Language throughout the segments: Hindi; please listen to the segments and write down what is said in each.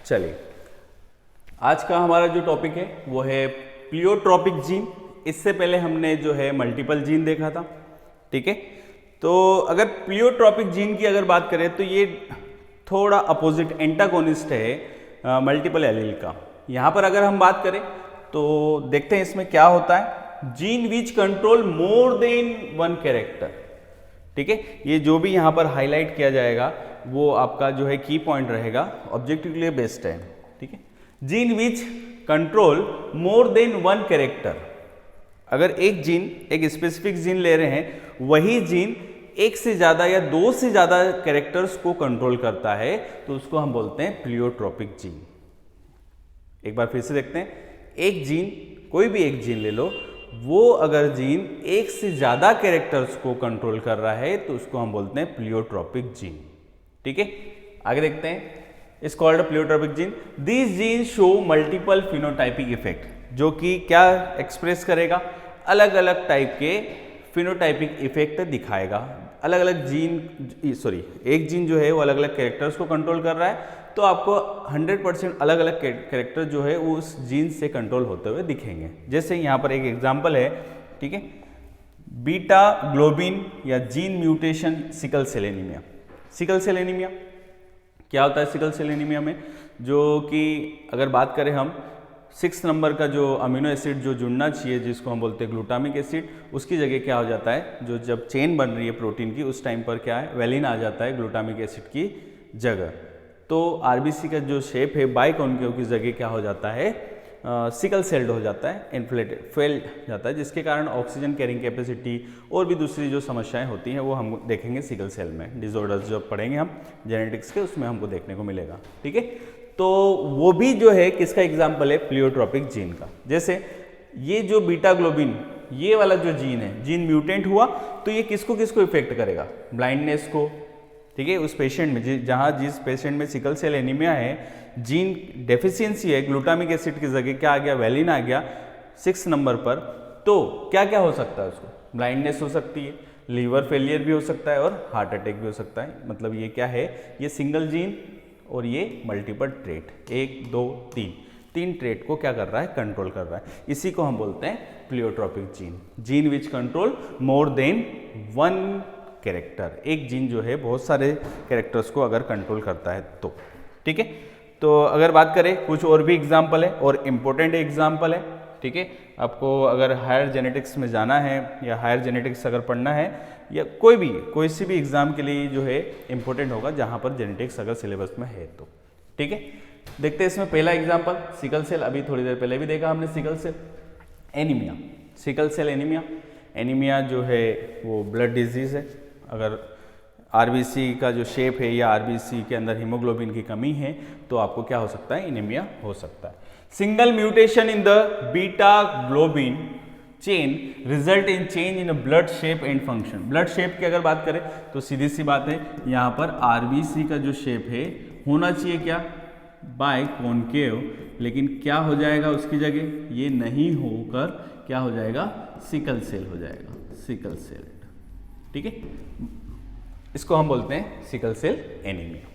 चलिए, आज का हमारा जो टॉपिक है वो है प्लियोट्रॉपिक जीन। इससे पहले हमने जो है मल्टीपल जीन देखा था, ठीक है। तो अगर प्लियोट्रॉपिक जीन की अगर बात करें तो ये थोड़ा अपोजिट एंटागोनिस्ट है मल्टीपल एलील का। यहाँ पर अगर हम बात करें तो देखते हैं इसमें क्या होता है। Gene which control more than one character, ठीक है। ये जो भी यहाँ पर हाईलाइट किया जाएगा वो आपका जो है की पॉइंट रहेगा, ऑब्जेक्टिव के लिए बेस्ट है, ठीक है। Gene which control more than one character, अगर एक जीन एक स्पेसिफिक जीन ले रहे हैं, वही जीन एक से ज्यादा या दो से ज्यादा कैरेक्टर्स को कंट्रोल करता है तो उसको हम बोलते हैं प्लियोट्रॉपिक जीन। एक बार फिर से देखते हैं, एक जीन, कोई भी एक जीन ले लो, वो अगर जीन एक से ज्यादा कैरेक्टर्स को कंट्रोल कर रहा है तो उसको हम बोलते हैं प्लियोट्रॉपिक जीन, ठीक है। आगे देखते हैं, is called pleiotropic gene. This gene show multiple phenotypic effect, जो कि क्या एक्सप्रेस करेगा, अलग अलग टाइप के फिनोटाइपिक इफेक्ट दिखाएगा। अलग अलग जीन, सॉरी, एक जीन जो है वो अलग अलग कैरेक्टर्स को कंट्रोल कर रहा है तो आपको 100% अलग अलग कैरेक्टर जो है वो उस जीन से कंट्रोल होते हुए दिखेंगे। जैसे यहाँ पर एक एग्जांपल है, ठीक है, बीटा ग्लोबिन या gene mutation sickle cell anaemia. Sickle cell anaemia क्या होता है? सिकल सेल एनीमिया में जो कि अगर बात करें हम 6 नंबर का जो अमीनो एसिड जो जुड़ना चाहिए, जिसको हम बोलते हैं ग्लूटामिक एसिड, उसकी जगह क्या हो जाता है, जो जब चेन बन रही है प्रोटीन की उस टाइम पर क्या है, वेलिन आ जाता है ग्लूटामिक एसिड की जगह। तो आरबीसी का जो शेप है बाइकॉन्केव की जगह क्या हो जाता है, सिकल सेल्ड हो जाता है, इन्फ्लेटेड, फेल जाता है, जिसके कारण ऑक्सीजन कैरिंग कैपेसिटी और भी दूसरी जो समस्याएं होती हैं वो हम देखेंगे सिकल सेल में। डिसऑर्डर्स जो पढ़ेंगे हम जेनेटिक्स के, उसमें हमको देखने को मिलेगा, ठीक है। तो वो भी जो है किसका एग्जाम्पल है, प्लियोट्रॉपिक जीन का। जैसे ये जो बीटा ग्लोबिन, ये वाला जो जीन है, जीन म्यूटेंट हुआ तो ये किसको किसको इफेक्ट करेगा, ब्लाइंडनेस को, ठीक है। उस पेशेंट में जहां जिस पेशेंट में सिकल सेल एनीमिया है, जीन डेफिशिएंसी है, ग्लूटामिक एसिड की जगह क्या आ गया, वेलिन आ गया 6 नंबर पर, तो क्या क्या हो सकता है, उसको ब्लाइंडनेस हो सकती है, लीवर फेलियर भी हो सकता है और हार्ट अटैक भी हो सकता है। मतलब ये क्या है, ये सिंगल जीन और ये मल्टीपल ट्रेट, 1 2 3 ट्रेट को क्या कर रहा है, कंट्रोल कर रहा है। इसी को हम बोलते हैं pleiotropic gene. Gene which control more than one character, एक जीन जो है बहुत सारे कैरेक्टर्स को अगर कंट्रोल करता है तो, ठीक है। तो अगर बात करें, कुछ और भी एग्जाम्पल है और इम्पोर्टेंट एग्जाम्पल है, ठीक है। आपको अगर हायर जेनेटिक्स में जाना है या हायर जेनेटिक्स अगर पढ़ना है या कोई सी भी एग्जाम के लिए जो है इंपॉर्टेंट होगा जहां पर जेनेटिक्स अगर सिलेबस में है तो, ठीक है। देखते हैं इसमें पहला एग्जाम्पल, सिकल सेल। अभी थोड़ी देर पहले भी देखा हमने sickle cell anaemia. Sickle cell anaemia, anaemia जो है वो ब्लड डिजीज है। अगर आरबीसी का जो शेप है या आरबीसी के अंदर हीमोग्लोबिन की कमी है तो आपको क्या हो सकता है, एनीमिया हो सकता है। Single mutation in the beta globin chain result in change in blood shape and function. Blood shape की अगर बात करें तो सीधी सी बात है, यहाँ पर आरबीसी का जो शेप है होना चाहिए क्या, बाय कॉनकेव, लेकिन क्या हो जाएगा उसकी जगह, ये नहीं होकर क्या हो जाएगा, सिकल सेल हो जाएगा, सिकल सेल, ठीक है। इसको हम बोलते हैं sickle cell anaemia.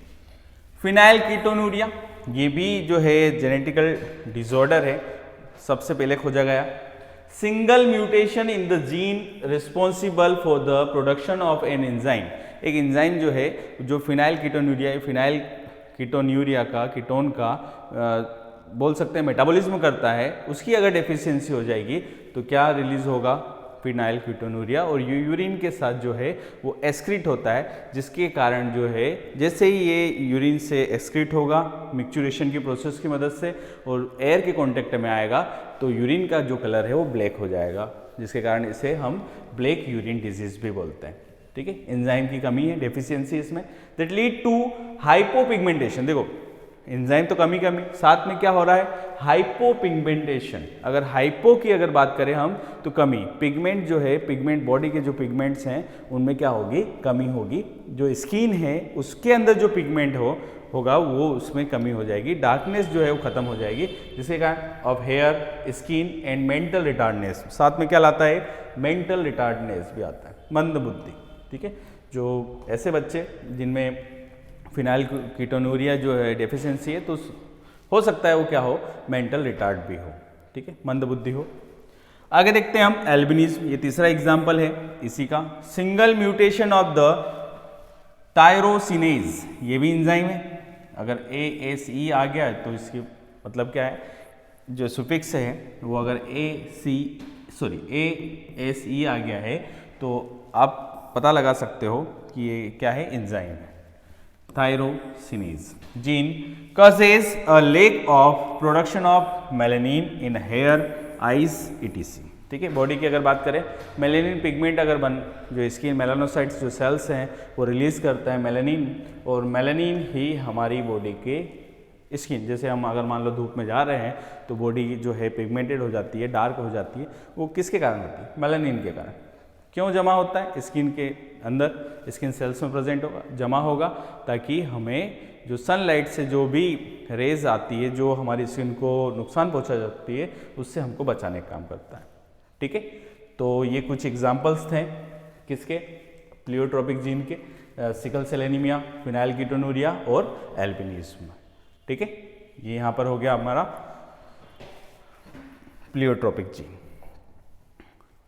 Phenylketonuria, ये भी जो है जेनेटिकल डिसऑर्डर है, सबसे पहले खोजा गया। Single mutation in the gene responsible for the production of an enzyme. एक एंजाइम जो है, जो फिनाइल कीटोन्यूरिया का, कीटोन का बोल सकते हैं मेटाबॉलिज्म करता है, उसकी अगर डेफिशिएंसी हो जाएगी तो क्या रिलीज होगा, फिनाइल कीटोनूरिया, और यूरिन के साथ जो है वो एक्सक्रीट होता है, जिसके कारण जो है जैसे ही ये यूरिन से एक्सक्रीट होगा मिक्चुरेशन की प्रोसेस की मदद से और एयर के कांटेक्ट में आएगा तो यूरिन का जो कलर है वो ब्लैक हो जाएगा, जिसके कारण इसे हम ब्लैक यूरिन डिजीज भी बोलते हैं, ठीक है। एंजाइम की कमी है, डेफिशिएंसी इसमें, दैट लीड टू हाइपोपिगमेंटेशन। देखो एंजाइम तो कमी साथ में क्या हो रहा है, हाइपोपिगमेंटेशन। अगर हाइपो की अगर बात करें हम तो कमी, पिगमेंट जो है, पिगमेंट बॉडी के जो पिगमेंट्स हैं उनमें क्या होगी, कमी होगी। जो स्किन है उसके अंदर जो पिगमेंट होगा वो उसमें कमी हो जाएगी, डार्कनेस जो है वो खत्म हो जाएगी, जिसके कारण of hair, skin and mental retardness. साथ में क्या लाता है, मेंटल रिटार्डनेस भी आता है, मंद बुद्धि, ठीक है। जो ऐसे बच्चे जिनमें फिनाइल कीटोनूरिया जो है डेफिशिएंसी है तो हो सकता है वो क्या हो, मेंटल रिटार्ड भी हो, ठीक है, मंदबुद्धि हो। आगे देखते हैं हम एल्बिनिज्म, ये तीसरा एग्जाम्पल है इसी का। Single mutation of the tyrosinase, ये भी एंजाइम है। अगर ASE आ गया है तो इसकी मतलब क्या है, जो सुफिक्स है वो अगर ASE आ गया है तो आप पता लगा सकते हो कि ये क्या है, एंजाइम है। थायरोसिनेज gene causes a lack of production of melanin in hair, eyes, etc. ठीक है, बॉडी की अगर बात करें, मेलेनिन पिगमेंट अगर जो स्किन मेलानोसाइट्स जो सेल्स हैं वो रिलीज करता है मेलानिन, और मेलानिन ही हमारी बॉडी के स्किन, जैसे हम अगर मान लो धूप में जा रहे हैं तो बॉडी जो है पिगमेंटेड हो जाती है, डार्क हो जाती है, वो किसके कारण होती है, मेलानिन के कारण। क्यों जमा होता है, स्किन के अंदर, स्किन सेल्स में प्रेजेंट होगा, जमा होगा ताकि हमें जो सनलाइट से जो भी रेज आती है जो हमारी स्किन को नुकसान पहुंचा जाती है उससे हमको बचाने का काम करता है, ठीक है। तो ये कुछ एग्जांपल्स थे किसके, प्लियोट्रोपिक जीन के, सिकल सेल एनीमिया, फिनाइलकीटोनुरिया और एल्बिनिज्म, ठीक है। ये यहाँ पर हो गया हमारा प्लियोट्रोपिक जीन।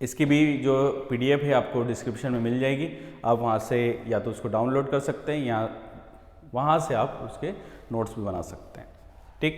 इसकी भी जो PDF है आपको डिस्क्रिप्शन में मिल जाएगी, आप वहाँ से या तो उसको डाउनलोड कर सकते हैं या वहाँ से आप उसके नोट्स भी बना सकते हैं, ठीक।